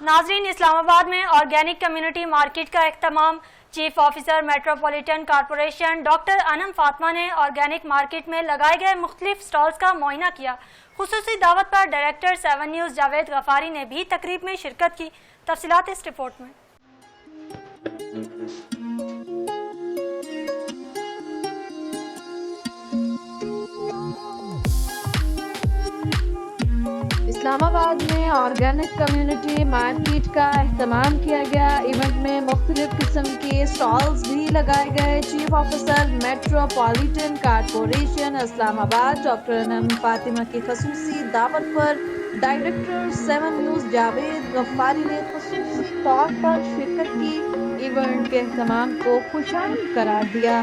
ناظرین، اسلام آباد میں آرگینک کمیونٹی مارکیٹ کا اہتمام chief officer metropolitan corporation doctor Anam Fatima نے آرگینک مارکیٹ میں لگائے گئے مختلف سٹالز کا معائنہ کیا۔ خصوصی دعوت پر ڈائریکٹر 7 نیوز جاوید غفاری نے بھی تقریب میں شرکت کی۔ تفصیلات اس رپورٹ میں۔ اسلام آباد میں آرگینک کمیونٹی مارکیٹ کا اہتمام کیا گیا۔ ایونٹ میں مختلف قسم کے سٹالز بھی لگائے گئے۔ چیف آفیسر میٹروپولیٹن کارپوریشن اسلام آباد ڈاکٹر انم فاطمہ کی خصوصی دعوت پر ڈائریکٹر 7 نیوز جاوید غفاری نے خصوصی طور پر شرکت کی۔ ایونٹ کے اہتمام کو خوشامد قرار دیا۔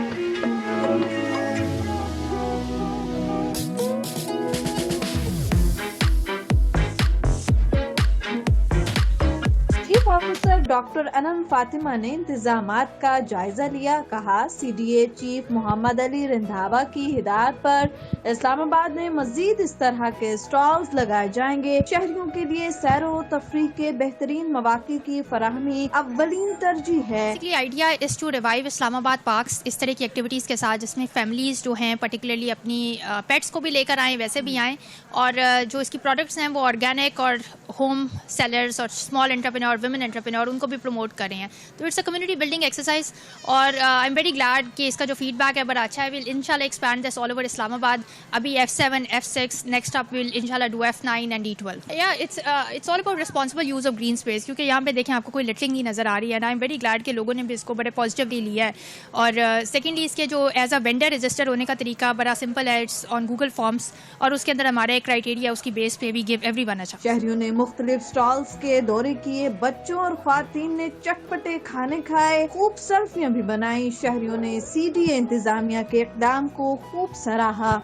Chief officer doctor Anam Fatima نے انتظامات کا جائزہ لیا۔ کہا CDA چیف محمد علی رندھاوا کی ہدایت پر اسلام آباد میں مزید اس طرح کے سٹالز لگائے جائیں گے۔ شہریوں کے لیے سیر و تفریح کے بہترین مواقع کی فراہمی اولین ترجیح ہے۔ آئیڈیا از ٹو ریوائیو اسلام آباد پارکس اس طرح کی ایکٹیویٹیز کے ساتھ، جس میں فیملیز جو ہیں پرٹیکولرلی اپنی پیٹس کو بھی لے کر آئیں، ویسے بھی آئیں، اور جو اس کی پروڈکٹس ہیں وہ آرگینک اور ہوم سیلرز اور اسمال انٹرپرینور ویمن انٹرپرینور ان کو بھی پروموٹ کر رہے ہیں۔ تو it's a community building exercise, اور آئی ایم ویری گلیڈ کہ اس کا جو فیڈ بیک ہے بڑا اچھا ہے۔ ول انشاءاللہ ایکسپینڈ دس آل اوور اسلام آباد۔ ابھی F7 F6 next up will انشاءاللہ do F9 and D12۔ It's all about responsible use of green space, کیونکہ یہاں پہ دیکھیں آپ کو کوئی لٹرنگ نہیں نظر آ رہی ہے۔ آئی ایم ویری گلیڈ کہ لوگوں نے بھی اس کو بڑے پازیٹیولی لیا ہے۔ اور سیکنڈلی اس کے جو ایز اے وینڈر رجسٹر ہونے کا طریقہ بڑا سمپل ہے، اٹس آن گوگل فارمس، اور اس کے اندر ہمارا ایک کرائٹیریا اس کی بیس پہ وی گیو ایوری ون اچھا۔ شہریوں نے مختلف سٹالز کے دورے کیے۔ بچوں اور خواتین نے چٹپٹے کھانے کھائے، خوب سیلفیاں بھی بنائیں۔ شہریوں نے CDA انتظامیہ کے اقدام کو خوب سراہا۔